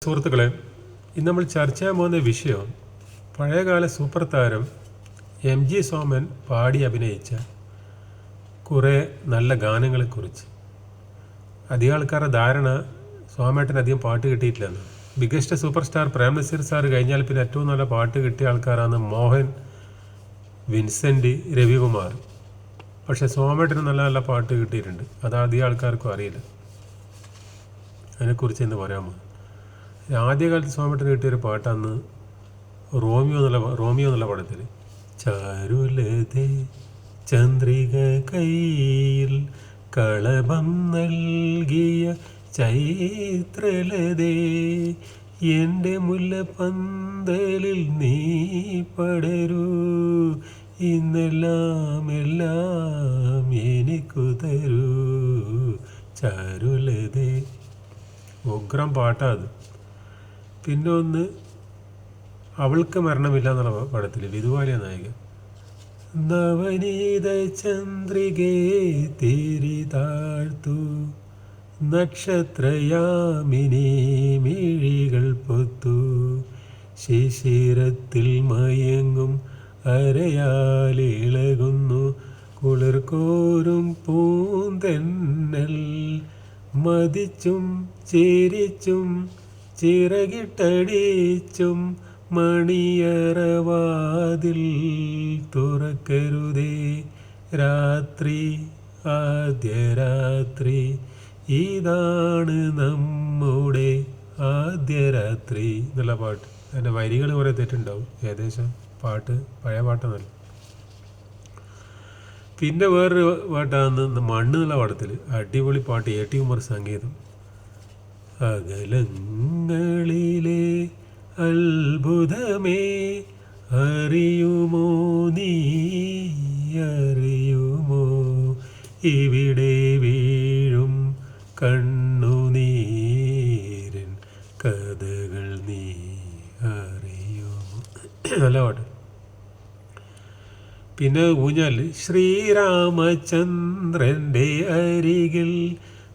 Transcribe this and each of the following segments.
സുഹൃത്തുക്കളെ, ഇന്ന് നമ്മൾ ചർച്ച ചെയ്യാൻ പോകുന്ന വിഷയം പഴയകാല സൂപ്പർ താരം MG സോമൻ പാടി അഭിനയിച്ച കുറേ നല്ല ഗാനങ്ങളെക്കുറിച്ച്. അധികം ആൾക്കാരുടെ ധാരണ സോമേട്ടന് അധികം പാട്ട് കിട്ടിയിട്ടില്ലെന്ന്. Biggest superstar Prem Nazir sir കഴിഞ്ഞാൽ പിന്നെ ഏറ്റവും നല്ല പാട്ട് കിട്ടിയ ആൾക്കാരാണ് മോഹൻ, വിൻസെൻ്റ്, രവികുമാർ. പക്ഷേ സോമേട്ടന് നല്ല നല്ല പാട്ട് കിട്ടിയിട്ടുണ്ട്. അത് അധികം ആൾക്കാർക്കും അറിയില്ല. അതിനെക്കുറിച്ച് ഇന്ന് പറയാമോ? ആദ്യകാലത്ത് സോമേട്ടന് കിട്ടിയൊരു പാട്ടാണ് റോമിയോ എന്നുള്ള പടത്തിൽ. ചാരുലതേ ചന്ദ്രിക കയ്യിൽ കളഭം നൽകിയ ചൈത്രലതേ, എൻ്റെ മുല്ലപ്പന്തലിൽ നീ പടരൂ, ഇന്നെല്ലാം എല്ലാം എനിക്കു തരൂ. ചാരുലതേ, ഉഗ്രം പാട്ടാ അത്. പിന്നെ ഒന്ന് അവൾക്ക് മരണമില്ല എന്നുള്ള പടത്തിൽ വിധുവാലിയ നായിക. നവനീത ചന്ദ്രികേ തിരി താഴ്ത്തു, നക്ഷത്രയാമിനി മിഴികൾ പൊത്തു, ശിശിരത്തിൽ മയങ്ങും അരയാലിളകുന്നു കുളിർക്കോരും പൂന്തെന്നൽ, മതിച്ചും ചിരിച്ചും ചിറകിട്ടടിച്ചും മണിയറവാതിൽ തുറക്കരുതേ, രാത്രി ആദ്യ രാത്രി, ഇതാണ് നമ്മുടെ ആദ്യ രാത്രി എന്നുള്ള പാട്ട്. അതിൻ്റെ വരികൾ കുറേ തെറ്റുണ്ടാവും, ഏകദേശം പാട്ട് പഴയ പാട്ടാണല്ല. പിന്നെ വേറൊരു പാട്ടാണ് മണ്ണ് എന്നുള്ള പാടത്തിൽ. അടിപൊളി പാട്ട്, AT ഉമർ സംഗീതം. അകലങ്ങളിലെ അത്ഭുതമേ അറിയുമോ, നീ അറിയുമോ, ഇവിടെ വീഴും കണ്ണുനീരൻ കഥകൾ നീ അറിയുമോ. നല്ല പാട്ട്. പിന്നെ ഊഞ്ഞാൽ. ശ്രീരാമചന്ദ്രൻ്റെ അരികിൽ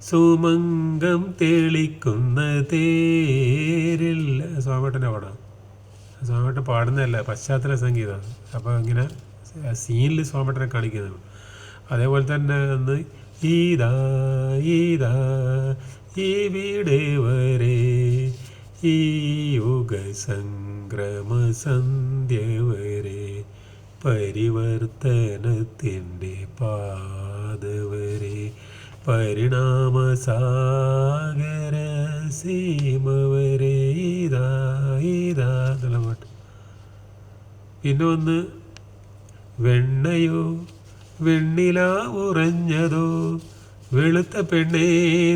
സുമംഗം തെളിക്കുന്ന തേരിൽ. സോമേട്ടൻ്റെ പാടാം. സോമേട്ടൻ പാടുന്നതല്ല, പശ്ചാത്തല സംഗീതമാണ്. അപ്പോൾ ഇങ്ങനെ സീനിൽ സോമേട്ടനെ കാണിക്കുന്നത്. അതേപോലെ തന്നെ ഒന്ന് ഈദാ ഈദാ ഇവിടെ വരെ, ഈ യുഗസംക്രമ സന്ധ്യ വരെ, പരിവർത്തനത്തിൻ്റെ പാതവരെ, പരിണാമസാഗര സീമ വരെ, ഇതാ ഇതാ എന്നുള്ള പാട്ട്. പിന്നെ ഒന്ന് വെണ്ണയോ വെണ്ണില ഉറഞ്ഞതോ, വെളുത്ത പെണ്ണേ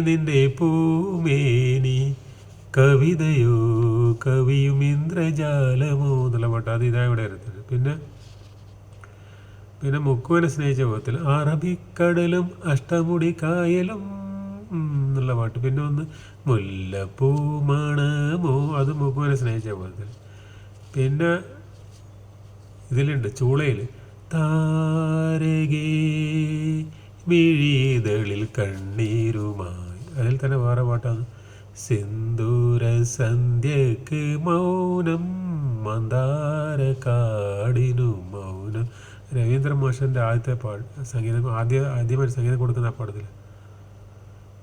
നിന്റെ പൂമേനി, കവിതയോ കവിയും ഇന്ദ്രജാലമോ എന്നുള്ള പാട്ട്. അത് ഇതാ ഇവിടെ വരുന്നത്. പിന്നെ മുക്കുവനെ സ്നേഹിച്ച പോകത്തിൽ, അറബിക്കടലും അഷ്ടമുടി കായലും എന്നുള്ള പാട്ട്. പിന്നെ ഒന്ന് മുല്ലപ്പൂ മണമോ, അത് മുക്കുവനെ സ്നേഹിച്ച പോകത്തിൽ. പിന്നെ ഇതിലുണ്ട് ചൂളയിൽ, താരകേ മിഴിതളിൽ കണ്ണീരുമായി. അതിൽ തന്നെ വേറെ പാട്ടാണ്, സിന്ദൂര സന്ധ്യക്ക് മൗനം, മന്ദാര കാടിനു മൗനം. രവീന്ദ്ര മാഷൻ്റെ ആദ്യത്തെ സംഗീതം, ആദ്യമായി സംഗീതം കൊടുക്കുന്ന ആ പാടത്തിൽ.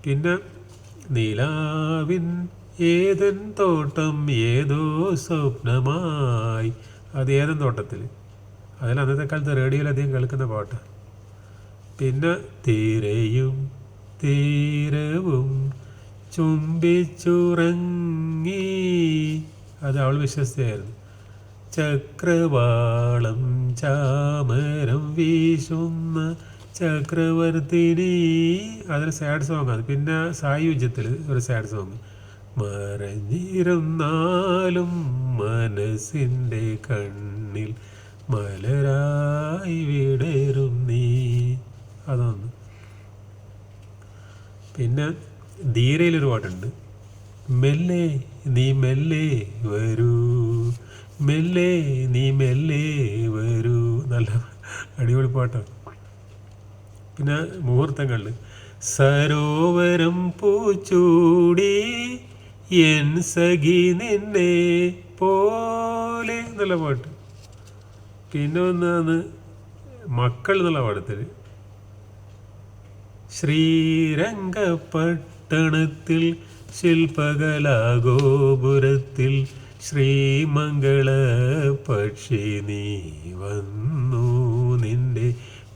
പിന്നെ നിലാവിൻ ഏതൻ തോട്ടം ഏതോ സ്വപ്നമായി, അത് ഏതൻ തോട്ടത്തിൽ. അതിൽ അന്നത്തെ കാലത്ത് റേഡിയോയിൽ അധികം കേൾക്കുന്ന പാട്ട്. പിന്നെ തീരയും തീരവും ചുംബിച്ചുറങ്ങി, അത് അവൾ വിശ്വസ്തയായിരുന്നു. ചക്രവാളം ചാമരം വീശുന്ന ചക്രവർത്തിനി, അതൊരു സാഡ് സോങ് ആണ്. പിന്നെ സായുജ്യത്തിൽ ഒരു സാഡ് സോങ്, മറഞ്ഞിരുന്നാലും മനസ്സിൻ്റെ കണ്ണിൽ മലരായി വിടരും നീ, അതൊന്ന്. പിന്നെ ധീരയിലൊരു പാട്ടുണ്ട്, മെല്ലെ നീ മെല്ലെ വരൂ, മെല്ലെ നീ മെല്ലെ വരൂ. നല്ല അടിപൊളി പാട്ടാണ്. പിന്നെ മുഹൂർത്തങ്ങളിൽ, സരോവരം പൂച്ചൂടി എൻ സഖി നിന്നെ പോലെ എന്നുള്ള പാട്ട്. പിന്നെ ഒന്നാണ് മക്കൾ എന്നുള്ള പാടത്തിൽ ശ്രീരംഗപട്ടണത്തിൽ ശില്പകലാഗോപുരത്തിൽ ശ്രീമംഗള പക്ഷി നീ വന്നു നിന്റെ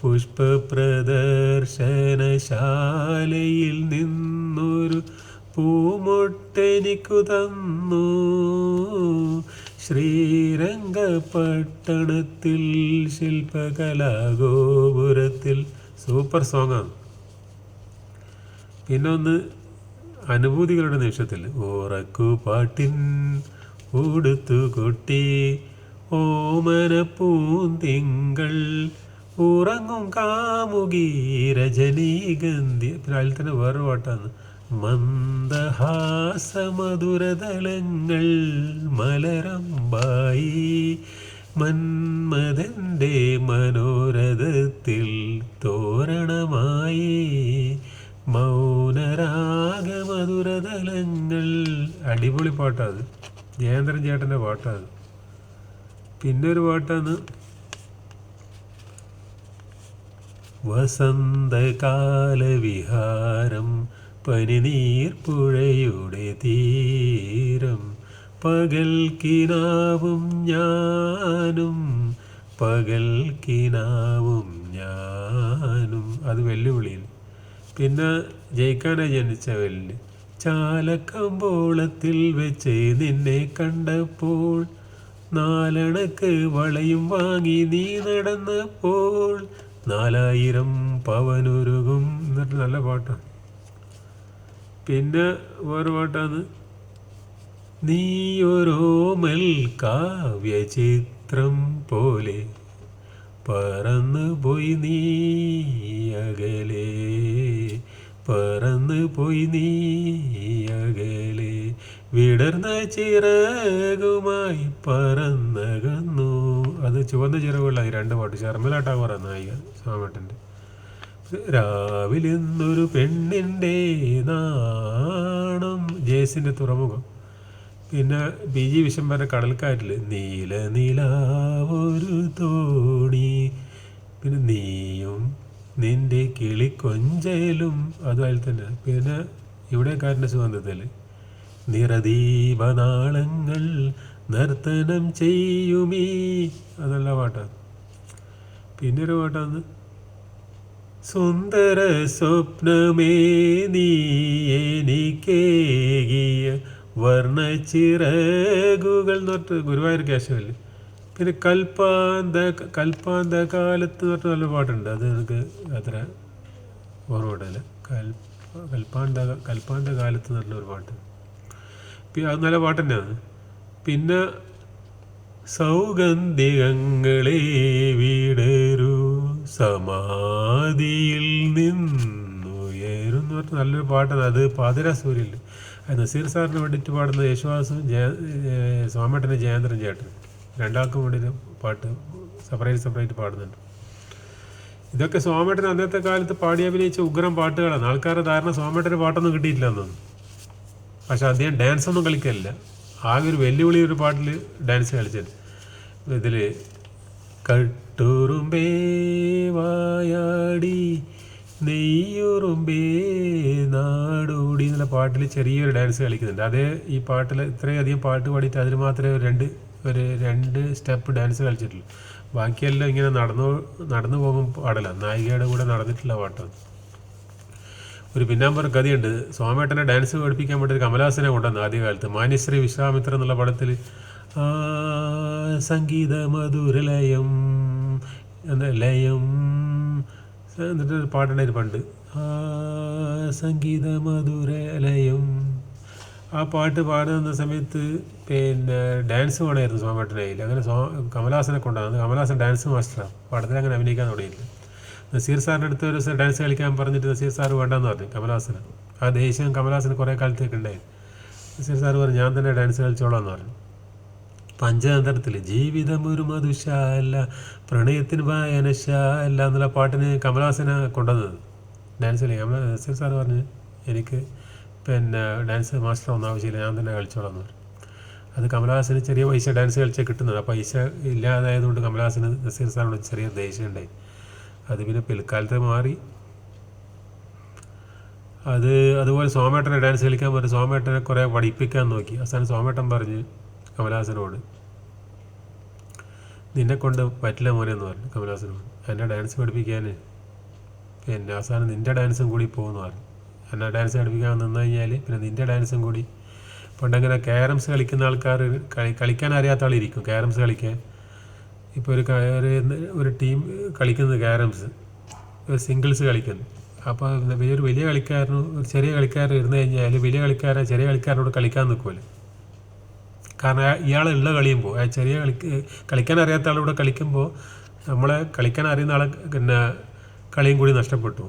പുഷ്പപ്രദർശനശാലയിൽ നിന്നൊരു പൂമൊട്ടെനിക്കു തന്നു. ശ്രീരംഗപട്ടണത്തിൽ ശില്പകലാഗോപുരത്തിൽ. സൂപ്പർ സോങ്ങാണ്. പിന്നെ ഒന്ന് അനുഭൂതികളുടെ നിമിഷത്തിൽ ഓറക്കുപാട്ടിൻ ഉടുത്തു കൊട്ടി ഓമന പൂന്തിങ്കൾ ഉറങ്ങും കാമുകി രജനീഗന്ധി. പിന്നെ അതിൽ തന്നെ വേറൊരു പാട്ടാണ് മന്ദഹാസമധുരതലങ്ങൾ മലരമ്പായി മന്മഥൻ്റെ മനോരഥത്തിൽ തോരണമായി മൗനരാഗമധുരതലങ്ങൾ. അടിപൊളി പാട്ടാണ്, ജയേന്ദ്രൻ ചേട്ടൻ്റെ പാട്ടാണ്. പിന്നെ ഒരു പാട്ടാണ് വസന്തകാലവിഹാരം പനിനീർപ്പുഴയുടെ തീരം പകൽക്കിനാവും ഞാനും പകൽക്കിനാവും ഞാനും. അത് വെല്ലുവിളിയിൽ. പിന്നെ ജയിക്കാനായി ജനിച്ച വെല്ല് ചാലക്കമ്പോളത്തിൽ വെച്ച് നിന്നെ കണ്ടപ്പോൾ നാലണക്ക് വളയും വാങ്ങി നീ നടന്നപ്പോൾ 4000 പവനുരുകും എന്നിട്ട് നല്ല പാട്ടാണ്. പിന്നെ വേറെ പാട്ടാണ് നീയൊരോമൽ കാവ്യചിത്രം പോലെ പറന്നു പോയി നീ അകലെ പറന്നു പോയി നീ അകലെ വിടർന്ന ചിറകുമായി പറന്നകന്നു. അത് ചുവന്ന ചിറകുകളായി രണ്ട് പാട്ട്. ശർമിള ടാഗോറാണ് നായിക സ്വാമേട്ടൻ്റെ. രാവിലെന്നൊരു പെണ്ണിൻ്റെ നാണം ജേസിൻ്റെ തുറമുഖം. പിന്നെ ബി ജി വിശ്വംഭരൻ്റെ കടൽക്കാറ്റിൽ നീല നിലാവൊരു തോണി. പിന്നെ നീയും നിൻ്റെ കിളിക്കൊഞ്ചലും അതും അതിൽ തന്നെ. പിന്നെ ഇവിടെക്കാരൻ്റെ സുഗന്ധത്തിൽ നിറദീപനാളങ്ങൾ നർത്തനം ചെയ്യുമീ. അതല്ല പാട്ടാണ്. പിന്നെ ഒരു പാട്ടാണ് സുന്ദര സ്വപ്നമേ നീ എനിക്കേകിയ വർണ്ണച്ചിറകുകൾ എന്ന് പറഞ്ഞിട്ട് ഗുരുവായൂർ കേശവല്ലേ. പിന്നെ കൽപ്പാന്ത കാലത്ത് എന്ന് പറഞ്ഞ നല്ല പാട്ടുണ്ട്. അത് എനിക്ക് അത്ര ഓർമ്മയില്ല. കൽപ്പാന്ത കാലത്ത് എന്ന് പറഞ്ഞ ഒരു പാട്ട്. അത് നല്ല പാട്ട് തന്നെയാണ്. പിന്നെ സൗഗന്ധികങ്ങളെ വിടരൂ സമാധിയിൽ നിന്നുയരും എന്ന് പറഞ്ഞ നല്ലൊരു പാട്ടാണ്. അത് പാതിരാ സൂര്യയിൽ നസീർ സാറിന് വേണ്ടിയിട്ട് പാടുന്ന യേശുദാസും സ്വാമേട്ടൻ്റെ ജയേന്ദ്രൻ ചേട്ടൻ രണ്ടാൾക്കും വേണ്ടിയിട്ട് പാട്ട് സെപ്പറേറ്റ് പാടുന്നുണ്ട്. ഇതൊക്കെ സ്വാമേട്ടൻ അന്നത്തെ കാലത്ത് പാടി അഭിനയിച്ച ഉഗ്രം പാട്ടുകളാണ്. ആൾക്കാരുടെ ധാരണ സ്വാമേട്ടൻ്റെ പാട്ടൊന്നും കിട്ടിയിട്ടില്ല എന്നൊന്നും. പക്ഷെ അദ്ദേഹം ഡാൻസൊന്നും കളിക്കലില്ല. ആകെ ഒരു വെല്ലുവിളി ഒരു പാട്ടിൽ ഡാൻസ് കളിച്ചത്. ഇതിൽ കട്ടുറുമ്പേ വായാടി നെയ്യുറുമ്പേ നാടോടി എന്നുള്ള പാട്ടിൽ ചെറിയൊരു ഡാൻസ് കളിക്കുന്നുണ്ട്. അതേ ഈ പാട്ടിൽ ഇത്രയധികം പാട്ട് പാടിയിട്ട് അതിന് മാത്രമേ ഒരു രണ്ട് സ്റ്റെപ്പ് ഡാൻസ് കളിച്ചിട്ടുള്ളൂ. ബാക്കിയെല്ലാം ഇങ്ങനെ നടന്നു പോകും പാടല. നായികയുടെ കൂടെ നടന്നിട്ടുള്ള പാട്ടാണ്. ഒരു പിന്നാമ്പർ കഥയുണ്ട്. സ്വാമേട്ടനെ ഡാൻസ് പഠിപ്പിക്കാൻ വേണ്ടി ഒരു കമലഹാസനെ കൊണ്ടുവന്നു ആദ്യകാലത്ത്. മാന്യശ്രീ വിശ്വാമിത്ര എന്നുള്ള പടത്തിൽ സംഗീത മധുരലയം ലയം എന്നിട്ടൊരു പാട്ടുണ്ടായിരുന്നു പണ്ട്. സംഗീത മധുരലയം. ആ പാട്ട് പാടുന്ന സമയത്ത് പിന്നെ ഡാൻസ് വേണമായിരുന്നു സ്വാമേട്ടനായില്ല. അങ്ങനെ കമലഹാസനെ കൊണ്ടുവന്നു. കമലഹാസൻ ഡാൻസ് മാസ്റ്ററാണ്. പടത്തിൽ അങ്ങനെ അഭിനയിക്കാൻ തുടങ്ങിയില്ല. നസീർ സാറിൻ്റെ അടുത്ത് ഒരു ദിവസം ഡാൻസ് കളിക്കാൻ പറഞ്ഞിട്ട് നസീർ സാറ് വേണ്ടെന്ന് പറഞ്ഞു കമലഹാസന്. ആ ദേഷ്യം കമലഹാസന് കുറേ കാലത്തേക്ക് ഉണ്ടായി. നസീർ സാറ് പറഞ്ഞു ഞാൻ തന്നെ ഡാൻസ് കളിച്ചോളാം എന്ന് പറഞ്ഞു. പഞ്ചതന്ത്രത്തിൽ ജീവിതം ഒരു മധുശാല പ്രണയത്തിന് വായനശാല എന്നുള്ള പാട്ടിന് കമലഹാസനെ കൊണ്ടുവന്നത് ഡാൻസ് കളിക്കാൻ. നസീർ സാറ് പറഞ്ഞ് എനിക്ക് പിന്നെ ഡാൻസ് മാസ്റ്റർ ഒന്നും ആവശ്യമില്ല, ഞാൻ തന്നെ കളിച്ചോളാം എന്ന് പറഞ്ഞു. അത് കമലഹാസന് ചെറിയ പൈസ ഡാൻസ് കളിച്ചാൽ കിട്ടുന്നത്. ആ പൈസ ഇല്ലാതായതുകൊണ്ട് കമലഹാസന് നസീർ സാറിനോട് ചെറിയ ദേഷ്യം ഉണ്ടായി. അത് പിന്നെ പിൽക്കാലത്ത് മാറി. അതുപോലെ സോമേട്ടനെ ഡാൻസ് കളിക്കാൻ പറഞ്ഞ് സോമേട്ടനെ കുറേ പഠിപ്പിക്കാൻ നോക്കി. അവസാനം സോമേട്ടൻ പറഞ്ഞ് കമലഹാസനോട്, നിന്നെ കൊണ്ട് പറ്റില്ല മോനെ എന്ന് പറഞ്ഞു കമലഹാസനോട്. എന്നെ ഡാൻസ് പഠിപ്പിക്കാൻ പിന്നെ അവസാനം നിൻ്റെ ഡാൻസും കൂടി പോകുമെന്ന് പറഞ്ഞു. എന്നെ ഡാൻസ് പഠിപ്പിക്കാൻ നിന്ന് കഴിഞ്ഞാൽ പിന്നെ നിൻ്റെ ഡാൻസും കൂടി. പണ്ടങ്ങനെ ക്യാരംസ് കളിക്കുന്ന ആൾക്കാർ കളിക്കാൻ അറിയാത്ത ആളിരിക്കും ക്യാരംസ് കളിക്കാൻ. ഇപ്പോൾ ഒരു ടീം കളിക്കുന്നത് ക്യാരംസ്, ഒരു സിംഗിൾസ് കളിക്കുന്നു. അപ്പോൾ ഒരു വലിയ കളിക്കാരനും ഒരു ചെറിയ കളിക്കാരൻ ഇരുന്ന് കഴിഞ്ഞാൽ വലിയ കളിക്കാരൻ ചെറിയ കളിക്കാരനോട് കളിക്കാൻ നിൽക്കുമല്ലോ. കാരണം ഇയാളുള്ള കളിയുമ്പോൾ ചെറിയ കളിക്കാൻ അറിയാത്ത ആളിവിടെ കളിക്കുമ്പോൾ നമ്മളെ കളിക്കാൻ അറിയുന്ന ആളെ പിന്നെ കളിയും കൂടി നഷ്ടപ്പെട്ടു.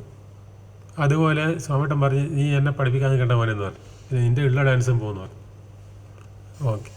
അതുപോലെ സോമേട്ടൻ പറഞ്ഞ്, നീ എന്നെ പഠിപ്പിക്കാൻ നിൽക്കേണ്ട മോനെന്ന് പറഞ്ഞു, നിൻ്റെ ഉള്ള ഡാൻസും പോകുന്നു പറഞ്ഞു. ഓക്കെ.